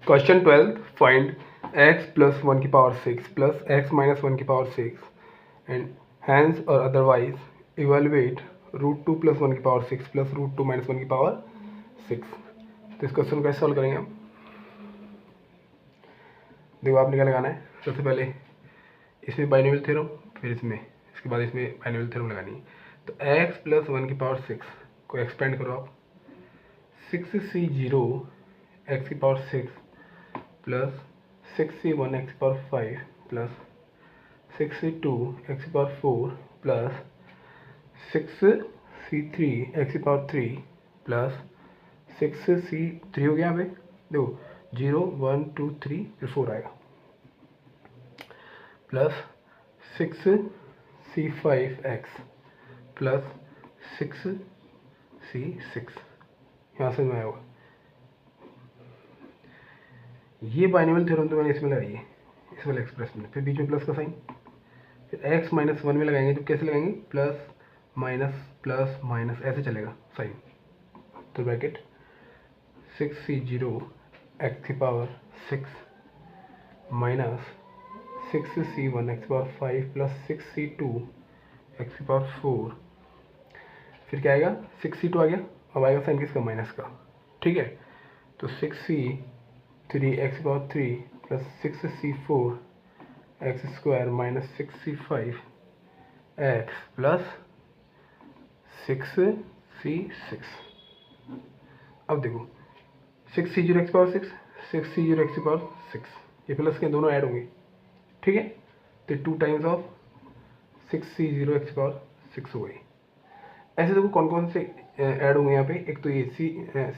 Question 12 find x plus 1 की power 6 plus x minus 1 की power 6 and hence or otherwise evaluate root 2 plus 1 की power 6 plus root 2 minus 1 की power 6। तो इस question को कैसे सॉल्व करेंगे हम? देखो आपने क्या लगाना है, सबसे पहले इसमें बाइनोमियल थ्योरम, फिर इसके बाद इसमें बाइनोमियल थ्योरम लगानी है। तो x plus 1 की पावर 6 को एक्सपेंड करो आप, 6c0 x की पावर 6 प्लस 6c1 x की पावर 5 प्लस 6c2 x की पावर 4 प्लस 6c3 x की पावर 3 प्लस 6c3 हो गया यहाँ पे, देखो 0 1 2 3 फिर 4 आएगा, प्लस 6c5x प्लस 6c6 यहाँ से मैं होगा। ये बाइनोमियल थ्योरम तो मैंने इसमें लगाई है, इस वाले एक्सप्रेशन में, फिर बीच में प्लस का साइन, फिर x माइनस 1 में लगाएंगे तो कैसे लगाएंगे, प्लस माइनस ऐसे चलेगा साइन। तो ब्रैकेट 6c0 x की पावर 6 माइनस 6c1 x की पावर 5 प्लस 6c2 x की पावर 4, फिर क्या आएगा 6c2 आ गया, अब आएगा साइन किसका, माइनस का, ठीक है। तो 6c3 x की power 3 plus 6c4 x square minus 6c5 x plus 6c6। अब देखो 6c0 x power 6 6c0 x power 6, ये प्लस के दोनों ऐड होंगे, ठीक है। तो 2 times of 6c0 x power 6 हो गई। ऐसे देखो कौन कौन से ऐड होंगे यहाँ पे, एक तो ये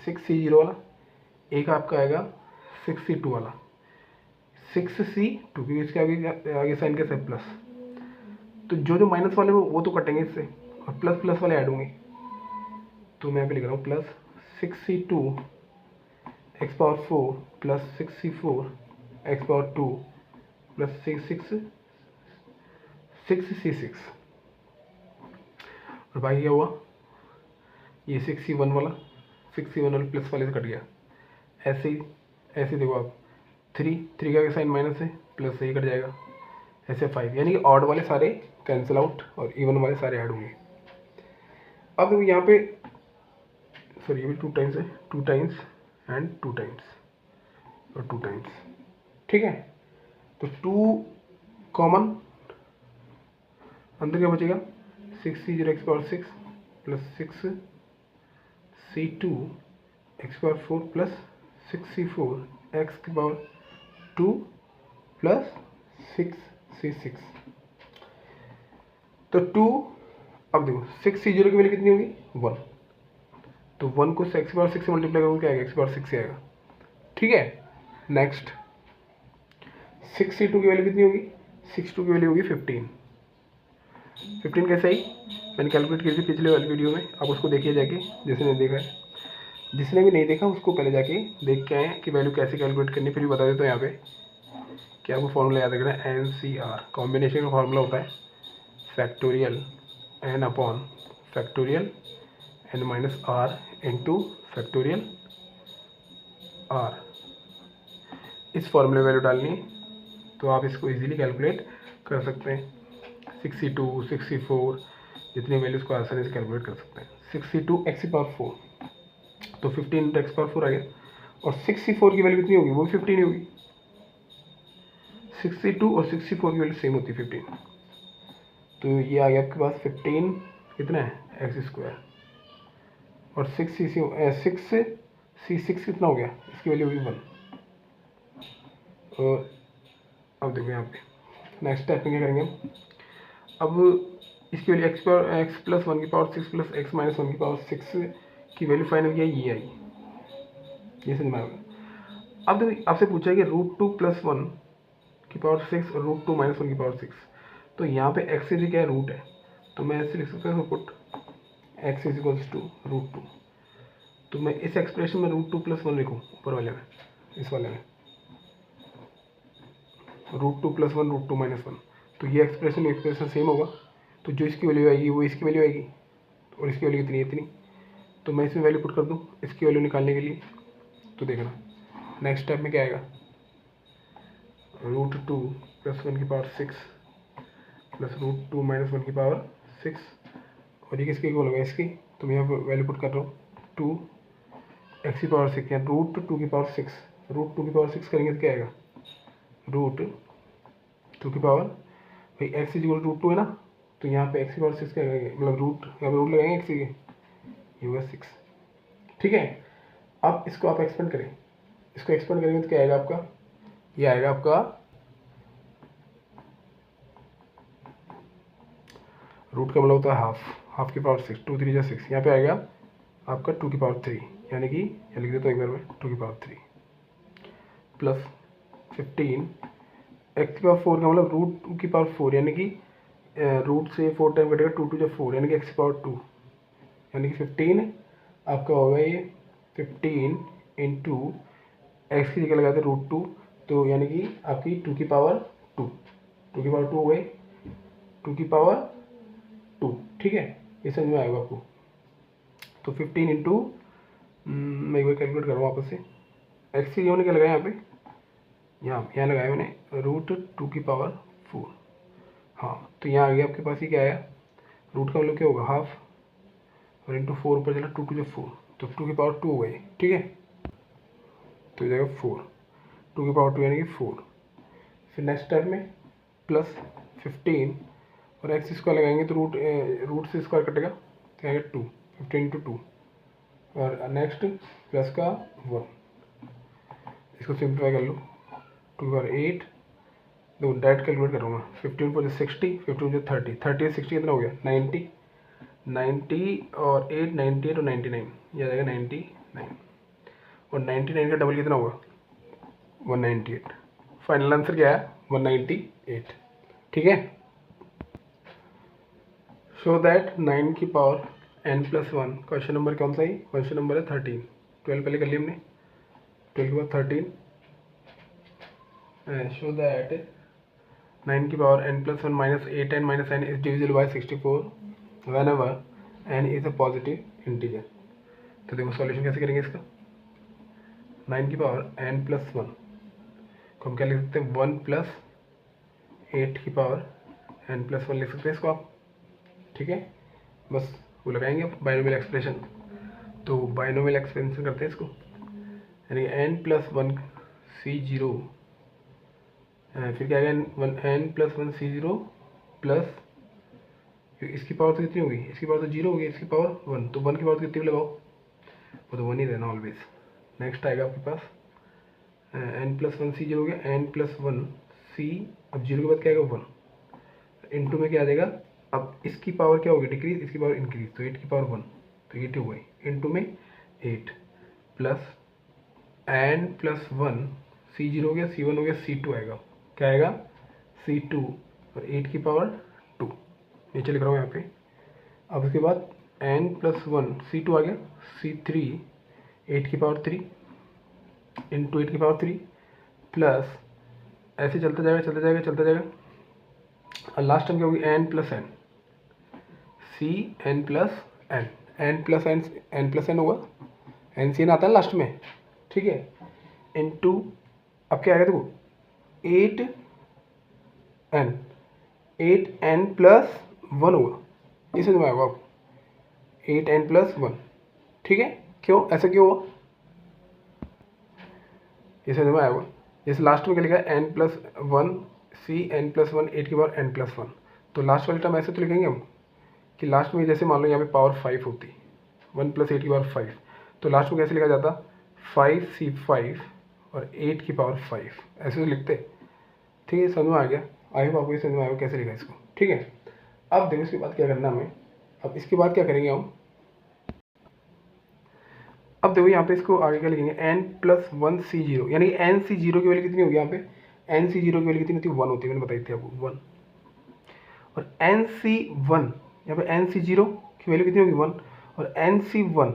6c0 वाला, एक आपका आएगा 6c2 वाला, 6c2 क्योंकि इसके आगे साइन कैसे है प्लस, तो जो माइनस वाले वो तो कटेंगे इससे, और प्लस प्लस वाले ऐड होंगे। तो मैं यहाँ पे लिख रहा हूँ plus 6c2 x power 4 plus 6c4 x power 2 plus 6c6, और बाकी क्या हुआ, ये 6c1 वाला प्लस वाले से कट गया, ऐसे ही देखो आप 3 का साइन माइनस है, प्लस से ही कट जाएगा, ऐसे 5, यानी कि ऑड वाले सारे कैंसिल आउट और इवन वाले सारे ऐड होंगे। अब देखो यहाँ पे सॉरी ये भी 2 टाइम्स है, 2 टाइम्स एंड 2 टाइम्स और 2 टाइम्स, ठीक है। तो 2 कॉमन, अंदर क्या बचेगा 6c0 x power 6 plus 6c2 x power 4 plus 6c4 x की पावर 2 प्लस 6c6। तो 2, अब देखो 6c0 की वैल्यू कितनी होगी 1, तो 1 को x पावर 6 से मल्टीप्लाई करोगे क्या आएगा, x पावर 6 से आएगा, ठीक है। नेक्स्ट 6c2 की वैल्यू कितनी होगी, 6c2 की वैल्यू होगी 15 कैसे आई, मैंने कैलकुलेट की थी पिछले वाली वीडियो में, आप उसको देखिए जाके, जिसने देखा है, जिसने भी नहीं देखा उसको पहले जाके देख के आए कि वैल्यू कैसे कैलकुलेट करनी, फिर भी बता देता हूँ यहाँ पे कि आपको फॉर्मूला याद रखना है, NCR कॉम्बिनेशन का फॉर्मूला होता है factorial n upon factorial n minus r into factorial r। इस फॉर्मूले में वैल्यू डालनी है तो आप इसको इजीली कैलकुलेट कर सकते हैं, 6c2 6c4 जितनी वैल्यूज़ को आसानी से कैलकुलेट कर सकते हैं। 6c2 x की पावर 4 तो 15 x पावर 4 आ गया, और 6c4 की वैल्यू कितनी होगी, वो 15 ही होगी, 6c2 और 6c4 की वैल्यू सेम होती है 15, तो ये आ गया आपके पास 15 कितना है एक्स स्क्वायर, और 6c6 कितना हो गया, इसकी वैल्यू होगी 1। और अब देखो यहाँ पे नेक्स्ट स्टेप में क्या करेंगे हम, अब इसकी वैल्यू x प्लस 1 की पावर 6 प्लस x माइनस 1 की पावर 6 की वैल्यू फाइनल किया, ये आई, ये समझ में आ गया। अब देखो आपसे पूछा है कि रूट 2 प्लस 1 की पावर 6 और रूट 2 माइनस 1 की पावर 6, तो यहाँ पे x इज क्या है, रूट है, तो मैं ऐसे लिख सकता हूँ put x is equals to root 2, तो मैं इस एक्सप्रेशन में रूट 2 प्लस 1 लिखूँ ऊपर वाले में, इस वाले में रूट 2 प्लस 1 रूट 2 माइनस 1, तो ये एक्सप्रेशन सेम होगा, तो जो इसकी वैल्यू आएगी वो इसकी वैल्यू आएगी, और इसकी वैल्यू इतनी, तो मैं इसमें वैल्यू पुट कर दूँ इसकी वैल्यू निकालने के लिए। तो देखना नेक्स्ट स्टेप में क्या आएगा, √2 + 1 की पावर 6 प्लस √2 - 1 की पावर 6, और ये किसके इक्वल होगा, इसकी। तो मैं यहाँ पर वैल्यू पुट कर रहा हूँ 2x की पावर 6 या √2 की पावर 6, √2 की पावर 6 करेंगे तो क्या आएगा, √2 की पावर, भाई x = √2 है ना, तो यहाँ पे x की पावर 6 क्या करेंगे, मतलब यहाँ पे रूट लगाएंगे x के, ये होगा 6। ठीक है, अब इसको आप एक्सपेंड करें, इसको एक्सपेंड करेंगे तो क्या आएगा आपका, ये आएगा आपका रूट का मतलब होता है हाफ की पावर 6, 2 3 = 6, यहाँ पे आएगा आपका 2 की पावर 3, यानी कि ये लिख देता हूँ एक बार में 2 की पावर 3 प्लस 15 x की पावर 4 का मतलब √2 की पावर 4, यानी कि रूट से 4 टाइम कटेगा, 2 2 = 4, यानी कि x की पावर 2, यानी कि 15 आपका होगा ये 15 इंटू एक्स की जगह लगाते हैं √2, तो यानी कि आपकी 2 की पावर 2 हो गई, 2 की पावर 2। ठीक है, ये समझ में आएगा आपको। तो 15 इंटू, मैं एक बार कैलकुलेट कर रहा हूँ वापस से, एक्स की जगह क्या लगाया यहाँ पे, यहाँ लगाया मैंने √2 की पावर 4। हाँ, तो यहाँ आ गया आपके पास, ये क्या आया, रूट का मतलब क्या होगा, हाफ, और इंटू 4 ऊपर चला, 2 2 = 4, तो 2 की पावर 2 हो गई। ठीक है, तो ये जाएगा 4, 2 की पावर 2 यानी कि 4। फिर नेक्स्ट स्टेप में प्लस 15 और एक्स स्क्वायर लगाएंगे तो रूट से स्क्वायर कटेगा, तो आएगा 2, 15 × 2, और नेक्स्ट प्लस का 1, इसको सिंप्लीफाई कर लो, 2 की पावर 8, देखो डायरेक्ट कैलकुलेट करूँगा, 15 4 = 60, 15 × 30, 30 से 60 कितना हो गया, 90, 90 और 8 98 और 99, ये आ जाएगा 99, और 99 का डबल कितना होगा, 198। फाइनल आंसर क्या है, 198। ठीक है, शो दैट 9 की पावर n+1, क्वेश्चन नंबर कौन सा है, क्वेश्चन नंबर है 13, 12 पहले कर लिया हमने, 12 के बाद 13, शो दैट 9 की power n+1 - 8n - n is divisible by 64 whenever n is a positive integer. तो देखो सॉल्यूशन कैसे करेंगे इसका, 9 की पावर n+1 को हम क्या लिख सकते हैं, 1 + 8 की पावर n+1 लिख सकते हैं इसको आप। ठीक है, बस वो लगाएंगे अब बाइनोमियल एक्सप्रेशन, तो बाइनोमियल एक्सप्रेशन करते हैं इसको, यानी n+1 C0, फिर क्या आएगा, n+1 C0 प्लस, इसकी पावर तो कितनी होगी, इसकी पावर तो 0 होगी, इसकी पावर 1, तो 1 की पावर तो कितनी लगाओ, वो तो 1 ही रहना ऑलवेज। नेक्स्ट आएगा आपके पास n+1 C0 हो गया, n+1 C, अब 0 के बाद क्या आएगा, 1, इंटू में क्या आ जाएगा, अब इसकी पावर क्या होगी, डिक्रीज, इसकी पावर इंक्रीज, तो 8 की पावर 1, तो ये 2 गई, इंटू में 8 प्लस n+1 C0 हो गया, C1 हो गया, C2 आएगा, क्या आएगा, C2, और 8 की पावर 2, नीचे लिख रहा हूँ यहाँ पे। अब उसके बाद n+1 C2 आ गया, C3 8 की पावर 3 इंटू 8 की पावर 3 प्लस, ऐसे चलता जाएगा चलता जाएगा चलता जाएगा, और लास्ट टाइम क्या होगी, n+n C n+n, n+n होगा, NCN आता है लास्ट में। ठीक है, इंटू, अब क्या आएगा देखो, 8n+1 होगा, ये समझ में आएगा आप, 8n+1। ठीक है, क्यों ऐसा क्यों हुआ, ये समझ में आएगा। जैसे लास्ट में क्या लिखा है, n+1 C n+1 8 की पावर n+1, तो लास्ट वाले टर्म ऐसे तो लिखेंगे हम कि लास्ट में जैसे मान लो यहाँ पे पावर 5 होती, 1 + 8 की पावर 5, तो लास्ट में कैसे लिखा जाता, 5C5 और 8 की पावर 5, ऐसे तो लिखते। ठीक है, समझ में आ गया, आई होप आपको ये समझ में आएगा कैसे लिखा इसको। ठीक है, अब देखो इसके बाद क्या करना हमें, अब इसके बाद क्या करेंगे हम, अब देखो यहाँ पे इसको आगे क्या लिखेंगे, n+1 C0, यानी कि nC0 की वैल्यू कितनी होगी, यहाँ पे nC0 की वैल्यू कितनी होती है, 1 होती है, मैंने बताई थी आपको 1, और nC1, यहाँ पे nC0 की वैल्यू कितनी होगी 1, और nC1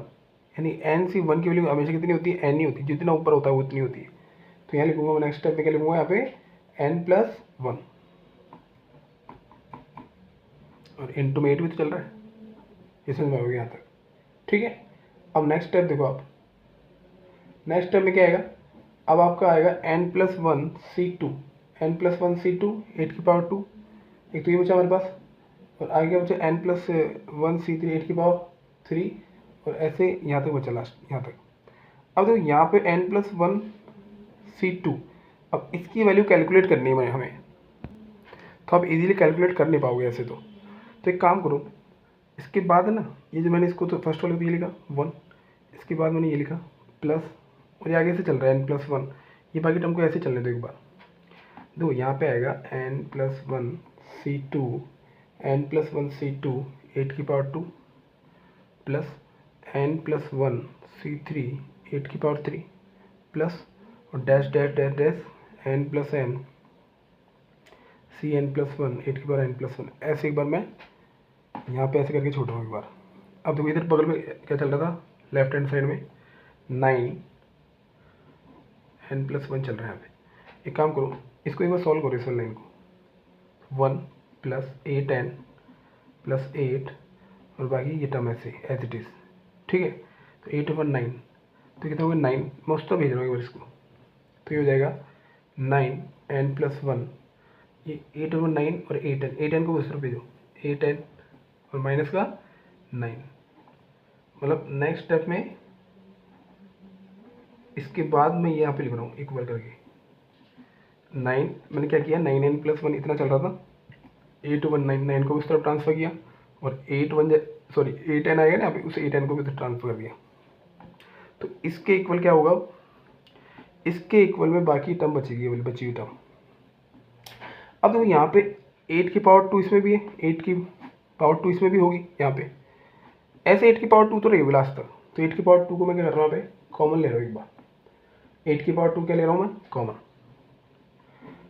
यानी nC1 की वैल्यू हमेशा कितनी होती है, n ही होती है, जितना ऊपर होता है वो उतनी होती है। तो यहाँ लिखूंगा मैं, नेक्स्ट स्टेप में क्या लिखूंगा, यहाँ पे n+1, और इंटू में 8 भी तो चल रहा है, ये समझ में आएगा यहाँ तक। ठीक है, अब नेक्स्ट स्टेप देखो आप, नेक्स्ट स्टेप में क्या आएगा, अब आपका आएगा n+1 C2, n+1 C2 8^2, एक तो ये बचा हमारे पास, और आगे बचा n+1 C3 8^3, और ऐसे यहाँ तक बचा लास्ट यहाँ तक। अब देखो यहाँ पे n+1 C2, अब इसकी वैल्यू कैलकुलेट करनी है हमें, तो आप इजीली कैलकुलेट कर नहीं पाओगे ऐसे। तो एक काम करो, इसके बाद है ना, ये जो मैंने इसको तो फर्स्ट वाले पे ये लिखा 1, इसके बाद मैंने ये लिखा प्लस, और ये आगे से चल रहा है n+1, ये बाकी टर्म को ऐसे चलने दो एक बार। दो यहाँ पे आएगा n+1 C2 n+1 C2 8^2 plus n+1 C3 8^3 plus और dash dash dash dash n+n Cn+1 8n+1, ऐसे एक बार मैं यहाँ पे ऐसे करके छोड़ रहा हूँ एक बार। अब देखो इधर बगल में क्या चल रहा था, लेफ्ट हैंड साइड में 9n+1 चल रहा है यहाँ पे। एक काम करो, इसको एक बार सॉल्व करो इस लाइन को, 1 + 8n + 8 और बाकी ये टर्म ऐसे एज इट इज़, ठीक है। तो 8/9 तो कितना होगा 9, मैं उस तो भेज रहा हूँ एक बार इसको, तो ये हो जाएगा 9n+1, ये 8/9 और 8n को उस तरफ भेजो, 8n और माइनस का 9, मतलब नेक्स्ट स्टेप में इसके बाद मैं यहाँ पे लिख रहा हूँ इक्वल करके 9, मैंने क्या किया 9n+1 इतना चल रहा था, 8/9 को उस तरफ ट्रांसफ़र किया, और 8n आएगा ना, उस 8n को भी उधर ट्रांसफ़र कर दिया। तो इसके इक्वल क्या होगा, इसके इक्वल में बाकी टर्म बचेगी, वाली बची हुई टर्म। अब देखो यहाँ पे 8^2 इसमें भी है, 8^2 इसमें भी होगी यहाँ पे, ऐसे 8^2 तो रहेगी लास्ट तक। तो 8^2 को मैं क्या कर रहा हूँ यहाँ पे कॉमन ले रहा हूँ एक बार, 8^2 क्या ले रहा हूँ मैं कॉमन,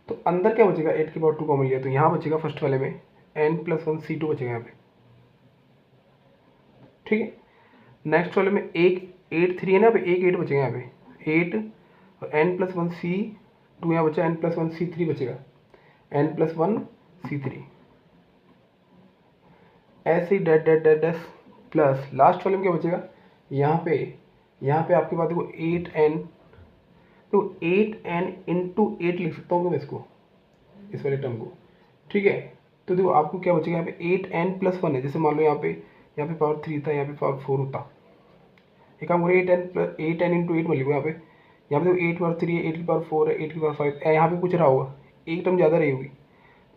तो अंदर क्या बचेगा 8^2 कॉमन लिया, तो यहाँ बचेगा फर्स्ट वाले में n+1 C2 बचेगा यहाँ पे, ठीक है। नेक्स्ट वाले में एक 8 3 है ना, यहाँ पे एक 8 बचेगा यहाँ पे 8, और n+1 C2 यहाँ बचा, n+1 C3 बचेगा, n+1 C3 ऐसे ही dot dot dot dash plus last वाले में क्या बचेगा, यहाँ पे आपके पास देखो 8n, तो 8n × 8 लिख सकता हूँ मैं इसको, इस वाले टर्म को, ठीक है। तो देखो आपको क्या बचेगा यहाँ पे 8n+1 है, जैसे मान लो यहाँ पे पावर 3 था, यहाँ पे पावर 4 होता, एक काम करो 8n × 8 मान लिखो यहाँ पे देखो 8 पावर 3 है, 8 की पावर 4 है, 8 की पावर 5, यहाँ पे कुछ रहा होगा, एक टर्म ज़्यादा रही होगी,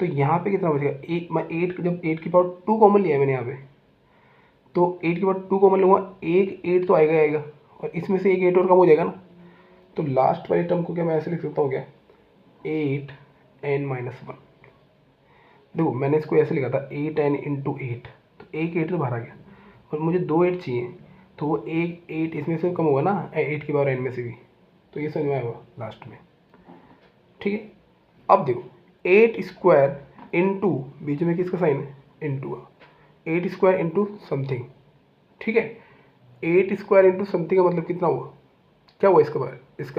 तो यहाँ पे कितना बचेगा, मैं 8 जब 8^2 कॉमन लिया है मैंने यहाँ पे, तो 8^2 कॉमन लूँगा, एक 8 तो आएगा आएगा, और इसमें से एक 8 और कम हो जाएगा ना, तो लास्ट वाले टर्म को क्या मैं ऐसे लिख सकता हूँ क्या 8n-1, देखो मैंने इसको ऐसे लिखा था 8n × 8, तो एक 8 तो बाहर आ गया, और मुझे 2 8 चाहिए, तो वो एक 8 इसमें से कम होगा ना 8 की पावर n में से भी, तो ये समझ में आएगा लास्ट में, ठीक है। अब देखो 8² × बीच में किसका साइन है इंटू, 8² × समथिंग, ठीक है। 8² × समथिंग का मतलब कितना हुआ, क्या हुआ इसका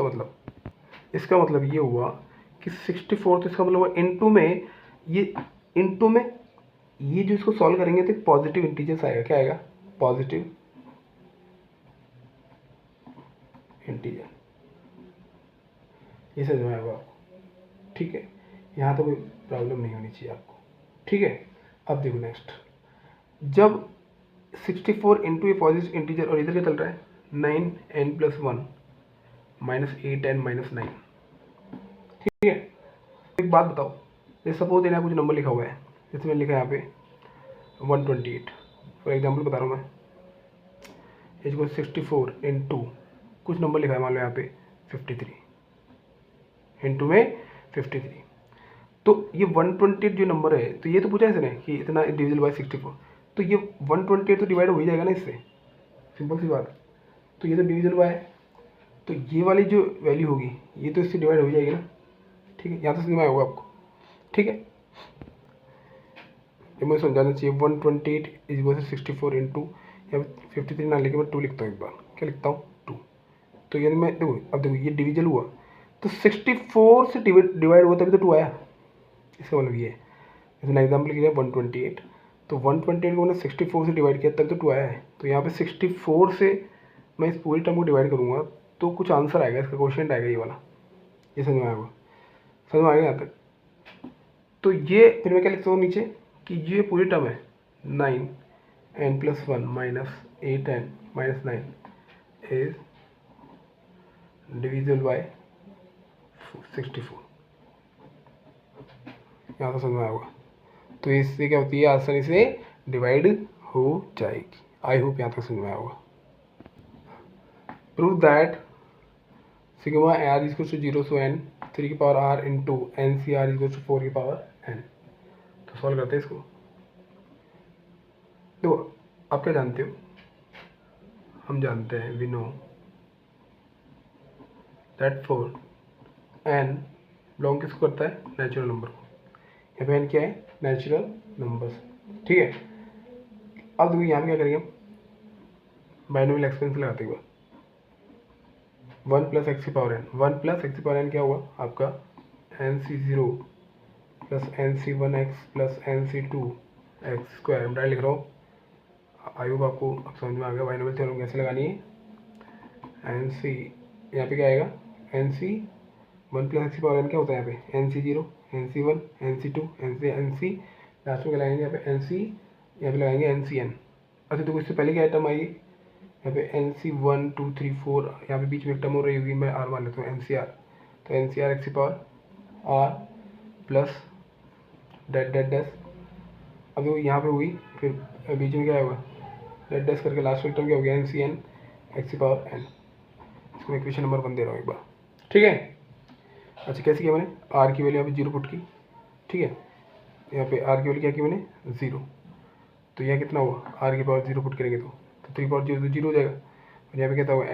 मतलब ये हुआ कि 64, तो इसका मतलब हुआ इंटू में ये जो इसको सॉल्व करेंगे तो पॉजिटिव इंटीजर्स आएगा, क्या आएगा पॉजिटिव इंटीजर, ये समझ में आएगा आपको, ठीक है। यहाँ तो कोई प्रॉब्लम नहीं होनी चाहिए आपको, ठीक है। अब देखो नेक्स्ट, जब 64 × ये पॉजिटिव इंटीजर, और इधर क्या चल रहा है 9n+1 -8n-9, ठीक है। एक बात बताओ, जैसे सपोज यहाँ कुछ नंबर लिखा हुआ है, जैसे मैंने लिखा है यहाँ पे 128 फॉर एग्जांपल बता रहा हूँ मैं, इसको 64 × कुछ नंबर लिखा है, मान लो यहाँ पे 53 इंटू में 53, तो ये 128 जो नंबर है, तो ये तो पूछा है इसने कि इतना डिविजल बाय 64, तो ये 128 तो डिवाइड हो ही जाएगा ना इससे, सिंपल सी बात। तो ये तो डिविजल बाय है, तो ये वाली जो वैल्यू होगी ये तो इससे डिवाइड हो जाएगी ना, ठीक है। यहाँ तो समझ में होगा आपको, ठीक है। ये मुझे समझाना चाहिए 128 = 64 × या 53 ना लेके मैं 2 लिखता हूँ एक बार, क्या लिखता हूँ 2, तो यानी मैं देखो अब देखो ये डिविजल हुआ, तो 64 से डिवाइड हुआ तभी तो 2 आया, इसका मतलब ये है। जैसे मैं एग्जाम्पल लिया 128, तो 128 को मैंने 64 से डिवाइड किया तब तो 2 आया है, तो यहाँ पे 64 से मैं इस पूरी टर्म को डिवाइड करूँगा तो कुछ आंसर आएगा, इसका क्वेश्चन आएगा ये वाला, ये समझ में आया होगा, समझ में आ गया यहाँ तक। तो ये फिर मैं क्या लिखता हूँ नीचे कि ये पूरी टर्म है 9n+1 -8n - 9 is divisible by 64। यहाँ तो समझ में आया होगा। तो इससे क्या होती है, आसानी से डिवाइड हो जाएगी। आई होप यहाँ तक समझ में आया होगा। Prove that sigma r is to 0 to n 3 की power r into n c r is to 4 की पावर n। तो सॉल्व करते हैं इसको। तो आप क्या जानते हो, हम जानते हैं we know that for n belong किसको करता है, नेचुरल नंबर को। यहाँ पे n क्या है, नेचुरल नंबर्स, ठीक है। अब देखो यहाँ पे क्या करेंगे हम, बाइनोमियल एक्सपेंस लगाते हैं 1 + x की पावर n। 1 + x की पावर n क्या हुआ आपका nc0 + nc1x + nc2x²। मैं लिख रहा हूँ, आई होप आपको अब समझ में आ गया बाइनोमियल थ्योरम कैसे लगानी है। nc यहाँ पे क्या आएगा, nc 1 + x की पावर n क्या होता है यहाँ पे nc0 nc1 nc2 nc last में क्या लगाएंगे यहाँ पे nc, यहाँ पे लगाएंगे ncn। अच्छा तो इससे पहले क्या आइटम आई, यहाँ पे nc1 2 3 4, यहाँ पे बीच में एक टर्म हो रही होगी, मैं r मान लेता हूँ ncr। तो ncr x की power r plus dot dot dash. अब वो यहाँ पे हुई, फिर बीच में क्या होगा डेट डैश करके लास्ट में टर्म क्या हो गया ncn x की पावर n। इसको मैं इक्वेशन नंबर 1 दे रहा हूँ एक बार, ठीक है। अच्छा कैसे किया मैंने, r की वैल्यू यहाँ पे 0 पुट की, ठीक है। यहाँ पे r की वैल्यू क्या की मैंने 0, तो यहाँ कितना हुआ r की पावर 0 पुट करेंगे तो 3 पावर 0 तो 0 हो जाएगा। और यहाँ पे क्या होगा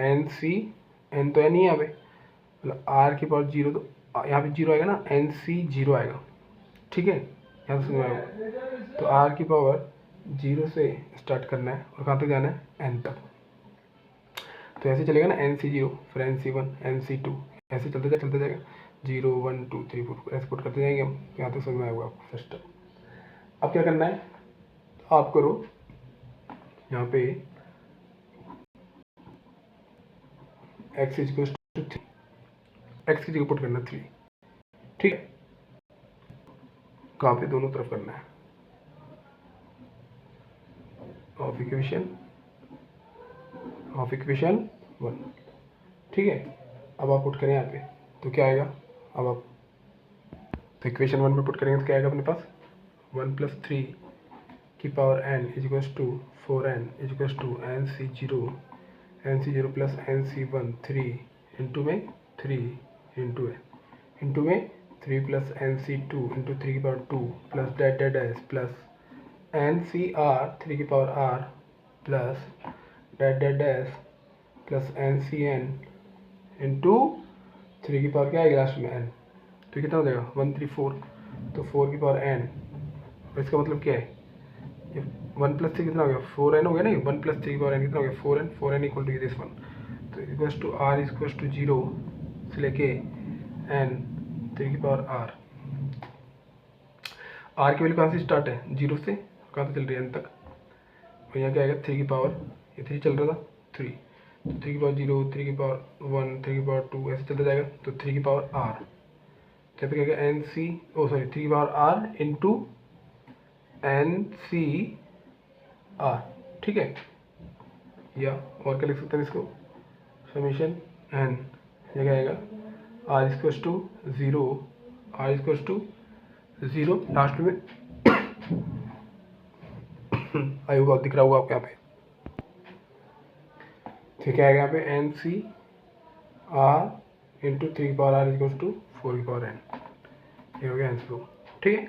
n तो n ही है यहाँ पे, मतलब r की पावर 0, तो यहाँ पे 0 आएगा ना, nc 0 आएगा, ठीक है। यहाँ से समझ आएगा। तो r की पावर 0 से स्टार्ट करना है और कहाँ तक जाना है n तक। तो ऐसे चलेगा ना nc0 फिर nc1 nc2 ऐसे चलते जाएगा 0 1 2 3 4 ऐसे पुट करते जाएंगे हम। यहाँ तक समझ में आएगा आपको फर्स्ट। अब क्या करना है, आप करो यहाँ पे x is equal to 3, x की जगह पुट करना 3, ठीक है। कहाँ पे, दोनों तरफ करना है ऑफ इक्वेशन 1, ठीक है। अब आप पुट करें यहाँ पे तो क्या आएगा, अब आप तो इक्वेशन 1 में पुट करेंगे तो क्या आएगा अपने पास 1 + 3 की power n is equal to 4n is equal to nc0 plus nc1 3 into में 3 इंटू में 3 प्लस nc2 इंटू 3 की power 2 plus dot dash plus ncr 3 की power r plus dot dash plus ncn into 3 की power क्या आएगी last में n। तो कितना हो जाएगा 1 3 4, तो 4 की पावर n, और इसका मतलब क्या है, ये 1 + 3 कितना हो गया 4n हो गया नहीं, 1 + 3 की पावर n कितना हो गया 4n equal to this one. तो equals to r equals to 0 से लेके n 3 की पावर r। r की वैल्यू कहाँ से स्टार्ट है 0 से, कहाँ से चल रही है n तक, और यहाँ क्या आएगा 3 की पावर, ये 3 चल रहा था 3, तो 3 की पावर 0 3 की पावर 1 3 की पावर 2 ऐसे चलता जाएगा। तो 3 की पावर r, यहाँ पे क्या आएगा nc 3 की power r into nc r, ठीक है। या और क्या लिख सकते हैं इसको, समीशन n, ये क्या आएगा r equals to 0, r equals to 0 last में आई होप दिख रहा होगा आपको यहाँ पे। फिर क्या आएगा यहाँ पे nc r इंटू 3 की पावर r इक्वल्स टू 4 की पावर n, ये हो गया आंसर, ठीक है।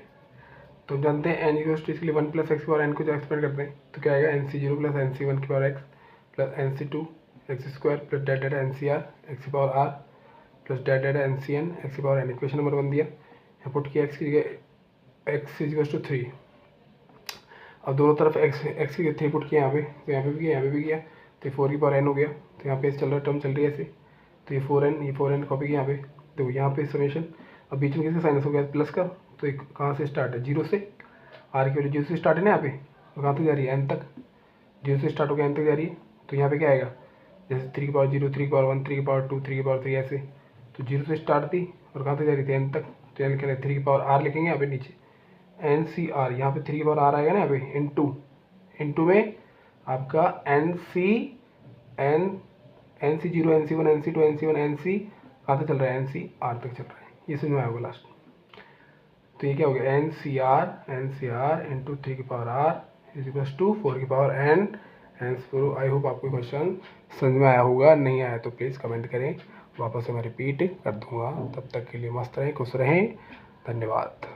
तो जानते हैं n इक्वल्स टू, इसके लिए 1 + x की पावर n को जो एक्सपेंड करते हैं तो क्या आएगा nc0 प्लस nc1 की power x plus nc2 x² plus dot ncr x की power r plus dot ncn x की पावर n। इक्वेशन नंबर 1 दिया, यहाँ पुट किया x की जगह x इक्वल्स टू 3। अब दोनों तरफ x की 3 पुट किया यहाँ पे, तो यहाँ पे भी किया यहाँ पे भी किया, तो 4 की पावर n हो गया। तो यहाँ पे चल रहा टर्म चल रही है ऐसे, तो ये 4n कॉपी किया यहाँ पे, तो यहाँ पे समेशन। अब बीच में किसका साइनस हो गया प्लस का, तो एक कहाँ से स्टार्ट है 0 से, r की वैल्यू 0 से स्टार्ट है ना यहाँ पे, तो कहाँ तक जा रही है n तक, 0 से स्टार्ट हो गया n तक जा रही है। तो यहाँ पे क्या आएगा जैसे 3 की पावर 0 3 की पावर 1 3 की पावर 2 3 की पावर 3 ऐसे, तो 0 से स्टार्ट थी और कहाँ तक जा रही थी, n तक। तो n क्या 3 की पावर r लिखेंगे यहाँ पे नीचे, एन सी आर, यहाँ पे 3 की पावर r आएगा ना यहाँ पे इंटू में आपका N C 0, NC1, NC2, NC1, NC कहाँ तक चल रहा है, NCR तक चल रहा है। ये समझ में आएगा लास्ट। तो ये क्या हो गया, NCR इंटू 3 की power r is equal to 4 की पावर n। आई होप आपको क्वेश्चन समझ में आया होगा, नहीं आया तो प्लीज़ कमेंट करें, वापस से मैं रिपीट कर दूंगा। तब तक के लिए मस्त रहें, खुश रहें, धन्यवाद।